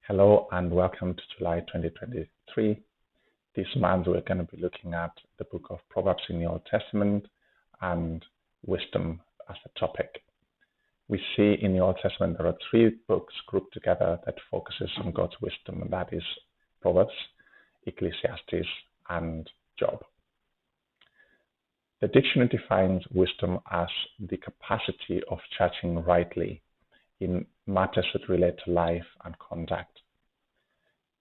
Hello and welcome to July 2023. This month we're going to be looking at the book of Proverbs in the Old Testament and wisdom as a topic. We see in the Old Testament there are three books grouped together that focuses on God's wisdom, and that is Proverbs, Ecclesiastes, and Job. The dictionary defines wisdom as the capacity of judging rightly in matters that relate to life and conduct.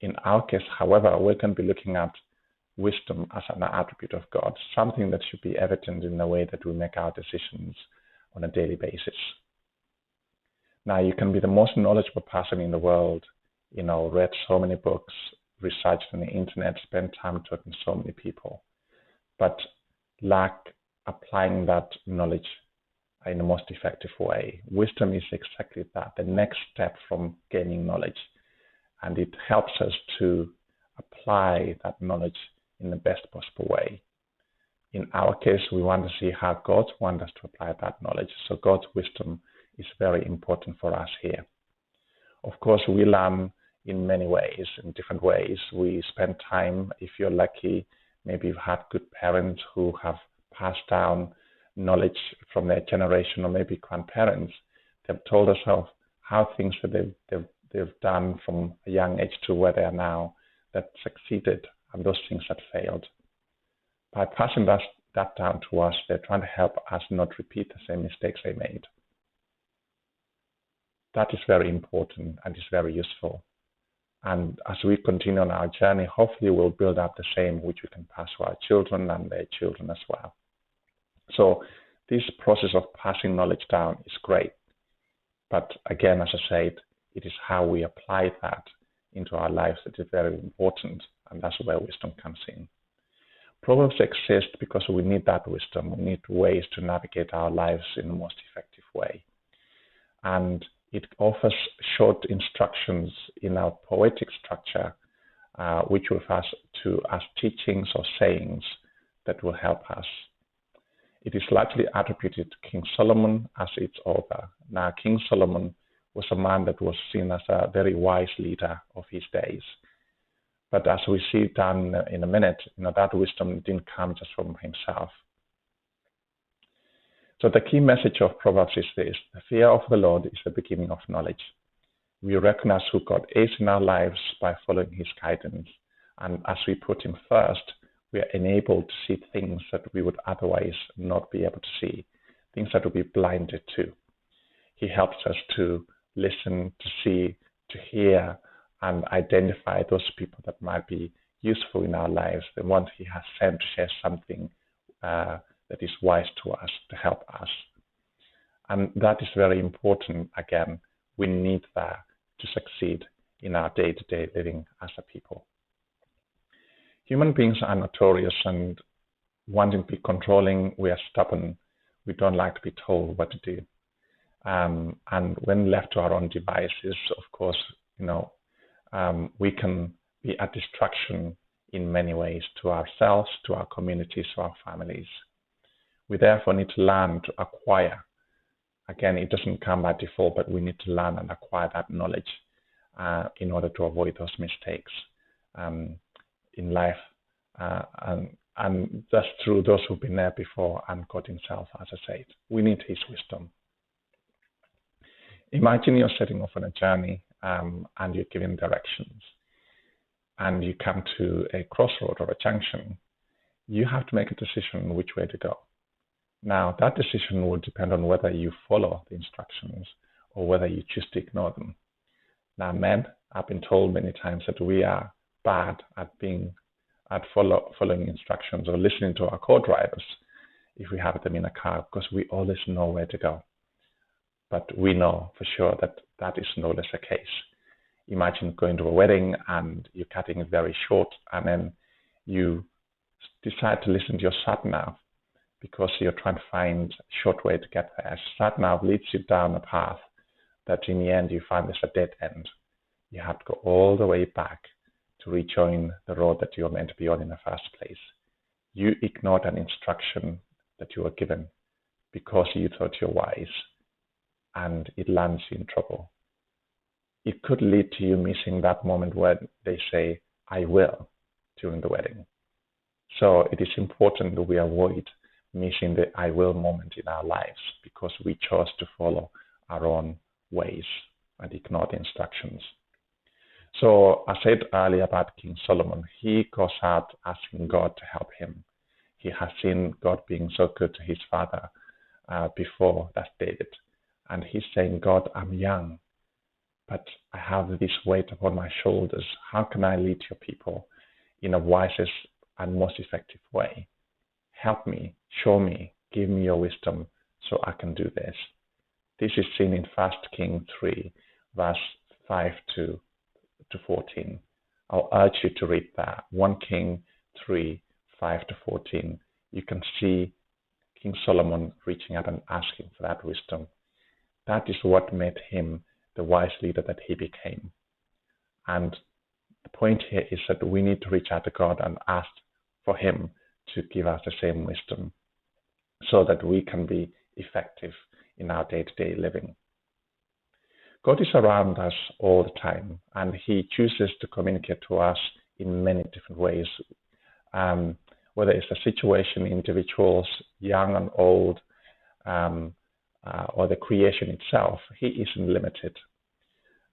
In our case, however, we're going to be looking at wisdom as an attribute of God, something that should be evident in the way that we make our decisions on a daily basis. Now, you can be the most knowledgeable person in the world, read so many books, researched on the internet, spent time talking to so many people, but lack applying that knowledge in the most effective way. Wisdom is exactly that, the next step from gaining knowledge. And it helps us to apply that knowledge in the best possible way. In our case, we want to see how God wants us to apply that knowledge. So God's wisdom is very important for us here. Of course, we learn in many ways, in different ways. We spend time, if you're lucky, maybe you've had good parents who have passed down knowledge from their generation, or maybe grandparents. They've told us of how things that they've done from a young age to where they are now that succeeded, and those things that failed. By passing that down to us, they're trying to help us not repeat the same mistakes they made. That is very important and is very useful. And as we continue on our journey, hopefully we'll build up the same which we can pass to our children and their children as well. So this process of passing knowledge down is great. But again, as I said, it is how we apply that into our lives that is very important, and that's where wisdom comes in. Proverbs exist because we need that wisdom. We need ways to navigate our lives in the most effective way. And it offers short instructions in our poetic structure, which refers to as teachings or sayings that will help us. It is largely attributed to King Solomon as its author. Now, King Solomon was a man that was seen as a very wise leader of his days. But as we see down in a minute, that wisdom didn't come just from himself. So the key message of Proverbs is this: the fear of the Lord is the beginning of knowledge. We recognize who God is in our lives by following his guidance. And as we put him first, we are enabled to see things that we would otherwise not be able to see, things that would be blinded to. He helps us to listen, to see, to hear, and identify those people that might be useful in our lives, the ones he has sent to share something that is wise to us, to help us. And that is very important. Again, we need that to succeed in our day-to-day living as a people. Human beings are notorious and wanting to be controlling. We are stubborn. We don't like to be told what to do. And when left to our own devices, of course, we can be a distraction in many ways to ourselves, to our communities, to our families. We therefore need to learn to acquire. Again, it doesn't come by default, but we need to learn and acquire that knowledge in order to avoid those mistakes in life. And that's through those who've been there before and God himself, as I said. We need his wisdom. Imagine you're setting off on a journey and you're given directions and you come to a crossroad or a junction. You have to make a decision which way to go. Now, that decision will depend on whether you follow the instructions or whether you choose to ignore them. Now, men, I've been told many times that we are bad at following instructions or listening to our co-drivers if we have them in a car, because we always know where to go. But we know for sure that that is no less the case. Imagine going to a wedding and you're cutting it very short, and then you decide to listen to your sat-nav because you're trying to find a short way to get there. Sat-nav leads you down a path that in the end you find there's a dead end. You have to go all the way back to rejoin the road that you were meant to be on in the first place. You ignored an instruction that you were given because you thought you're wise, and it lands you in trouble. it could lead to you missing that moment where they say, I will, during the wedding. So it is important that we avoid missing the I will moment in our lives because we chose to follow our own ways and ignore the instructions. So I said earlier about King Solomon, he goes out asking God to help him. He has seen God being so good to his father before, that's David. And he's saying, God, I'm young, but I have this weight upon my shoulders. How can I lead your people in a wisest and most effective way? Help me, show me, give me your wisdom so I can do this. This is seen in 1 Kings 3, verse 5 to 14. I'll urge you to read that. 1 King 3, 5 to 14. You can see King Solomon reaching out and asking for that wisdom. That is what made him the wise leader that he became. And the point here is that we need to reach out to God and ask for him to give us the same wisdom so that we can be effective in our day-to-day living. God is around us all the time, and he chooses to communicate to us in many different ways. Whether it's a situation, individuals, young and old, or the creation itself, he isn't limited.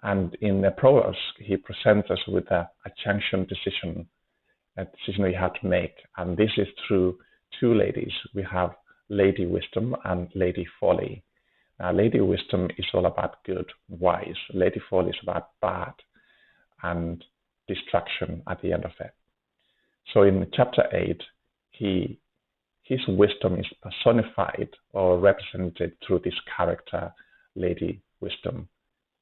And in the Proverbs, he presents us with a junction decision, a decision we have to make. And this is through two ladies. We have Lady Wisdom and Lady Folly. Now, Lady Wisdom is all about good, wise. Lady Folly is about bad and destruction at the end of it. So in chapter 8, his wisdom is personified or represented through this character, Lady Wisdom.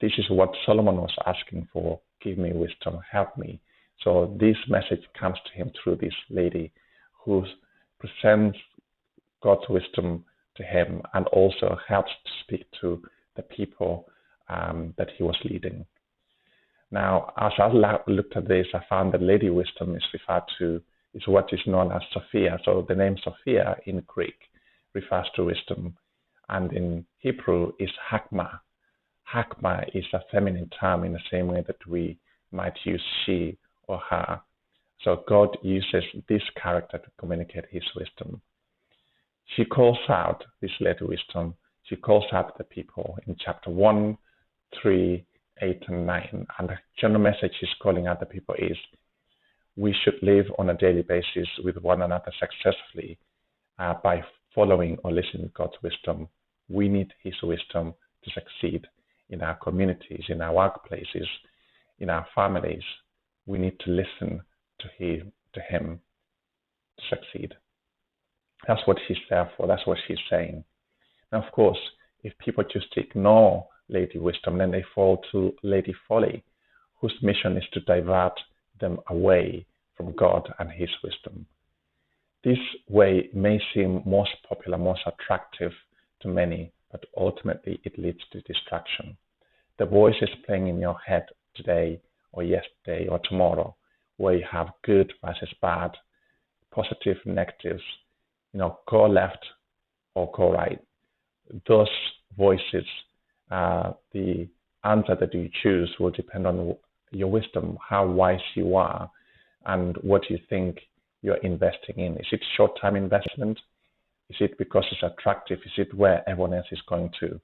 This is what Solomon was asking for. Give me wisdom, help me. So this message comes to him through this lady who presents God's wisdom to him and also helps to speak to the people that he was leading. Now, as I looked at this, I found that Lady Wisdom is referred to, is what is known as Sophia. So the name Sophia in Greek refers to wisdom, and in Hebrew is Hakma. Hakma is a feminine term in the same way that we might use she or her. So God uses this character to communicate his wisdom. She calls out, this Lady Wisdom, she calls out the people in chapter 1, 3, 8, and 9. And the general message she's calling out the people is, we should live on a daily basis with one another successfully by following or listening to God's wisdom. We need his wisdom to succeed in our communities, in our workplaces, in our families. We need to listen to him to succeed. That's what she's there for. That's what she's saying. Now, of course, if people just ignore Lady Wisdom, then they fall to Lady Folly, whose mission is to divert them away from God and his wisdom. This way may seem most popular, most attractive to many, but ultimately it leads to distraction. The voices playing in your head today or yesterday or tomorrow, where you have good versus bad, positive, negatives, go left or go right. Those voices, the answer that you choose will depend on your wisdom, how wise you are, and what you think you're investing in. Is it short-term investment? Is it because it's attractive? Is it where everyone else is going to?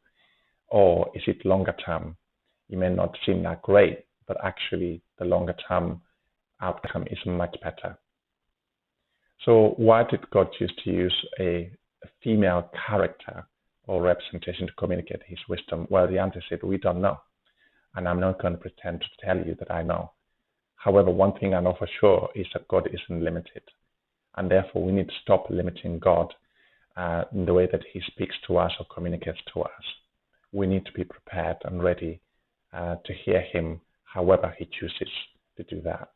Or is it longer term? It may not seem that great, but actually the longer term outcome is much better. So why did God choose to use a female character or representation to communicate his wisdom? Well, the answer is we don't know. And I'm not going to pretend to tell you that I know. However, one thing I know for sure is that God isn't limited. And therefore, we need to stop limiting God in the way that he speaks to us or communicates to us. We need to be prepared and ready to hear him however he chooses to do that.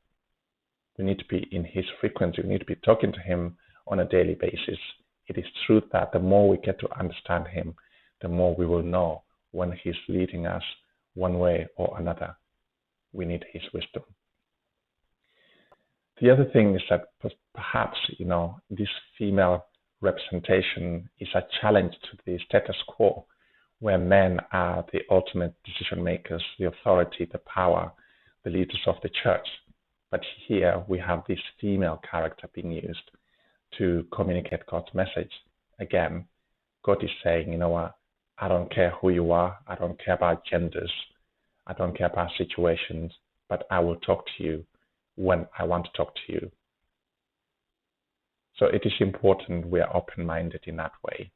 We need to be in his frequency. We need to be talking to him on a daily basis. It is true that the more we get to understand him, the more we will know when he's leading us one way or another. We need his wisdom. The other thing is that perhaps, this female representation is a challenge to the status quo, where men are the ultimate decision makers, the authority, the power, the leaders of the church. But here we have this female character being used to communicate God's message. Again, God is saying, you know what, I don't care who you are, I don't care about genders, I don't care about situations, but I will talk to you when I want to talk to you. So it is important we are open-minded in that way.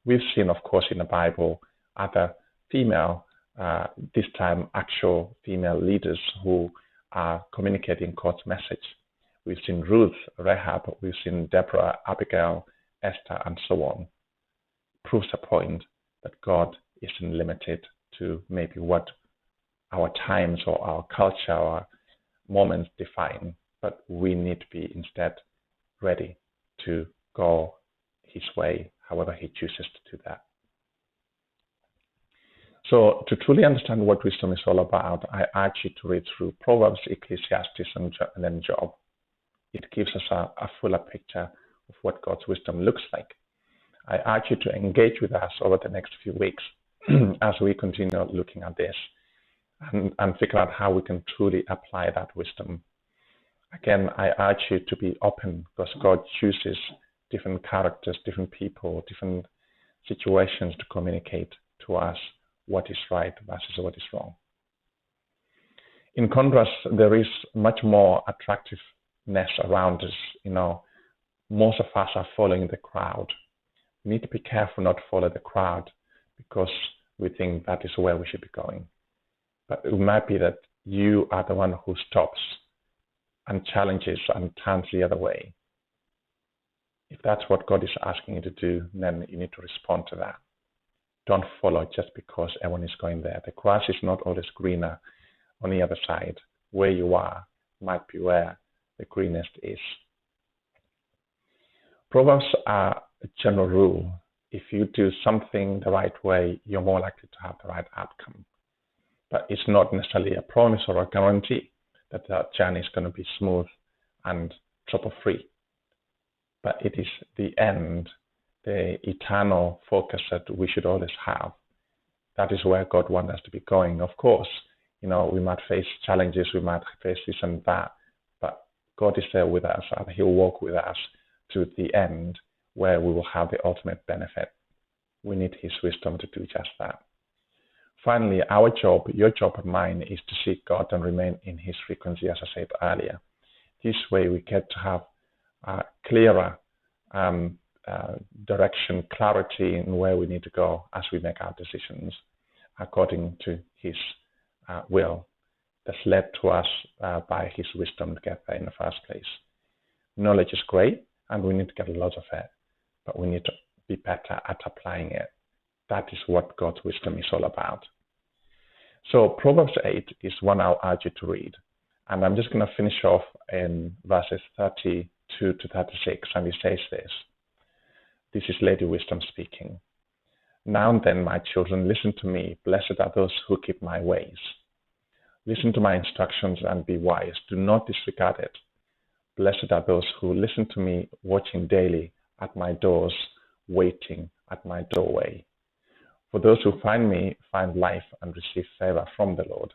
We've seen, of course, in the Bible, other female, this time actual female leaders who are communicating God's message. We've seen Ruth, Rahab, we've seen Deborah, Abigail, Esther, and so on. Proves a point that God isn't limited to maybe what our times or our culture or moments define, but we need to be instead ready to go his way, however he chooses to do that. So to truly understand what wisdom is all about, I urge you to read through Proverbs, Ecclesiastes, and then Job. It gives us a fuller picture of what God's wisdom looks like. I urge you to engage with us over the next few weeks as we continue looking at this and figure out how we can truly apply that wisdom. Again, I urge you to be open because God chooses different characters, different people, different situations to communicate to us what is right versus what is wrong. In contrast, there is much more attractiveness around us. You know, most of us are following the crowd. We need to be careful not to follow the crowd because we think that is where we should be going. But it might be that you are the one who stops and challenges and turns the other way. If that's what God is asking you to do, then you need to respond to that. Don't follow just because everyone is going there. The grass is not always greener on the other side. Where you are might be where the greenest is. Proverbs are a general rule. If you do something the right way, you're more likely to have the right outcome. But it's not necessarily a promise or a guarantee that that journey is going to be smooth and trouble-free. But it is the end, the eternal focus that we should always have. That is where God wants us to be going. Of course, you know, we might face challenges, we might face this and that, but God is there with us and he'll walk with us to the end where we will have the ultimate benefit. We need his wisdom to do just that. Finally, our job, your job and mine, is to seek God and remain in his frequency, as I said earlier. This way we get to have clearer direction, clarity in where we need to go as we make our decisions according to his will that's led to us by his wisdom to get there in the first place. Knowledge is great and we need to get a lot of it, but we need to be better at applying it. That is what God's wisdom is all about. So Proverbs 8 is one I'll urge you to read. And I'm just going to finish off in verses 32 to 36. And it says this. This is Lady Wisdom speaking. Now and then, my children, listen to me. Blessed are those who keep my ways. Listen to my instructions and be wise. Do not disregard it. Blessed are those who listen to me, watching daily at my doors, waiting at my doorway. For those who find me find life and receive favor from the Lord.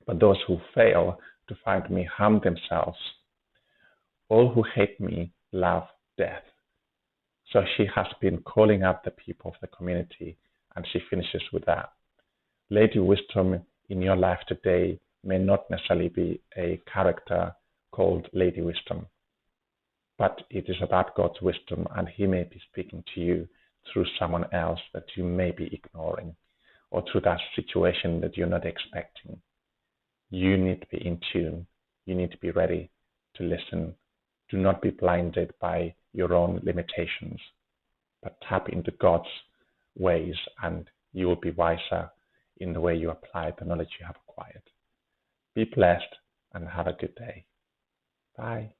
But those who fail to find me harm themselves. All who hate me love death. So she has been calling up the people of the community, and she finishes with that. Lady Wisdom in your life today may not necessarily be a character called Lady Wisdom, but it is about God's wisdom, and he may be speaking to you through someone else that you may be ignoring, or through that situation that you're not expecting. You need to be in tune. You need to be ready to listen. Do not be blinded by your own limitations, but tap into God's ways, and you will be wiser in the way you apply the knowledge you have acquired. Be blessed and have a good day. Bye.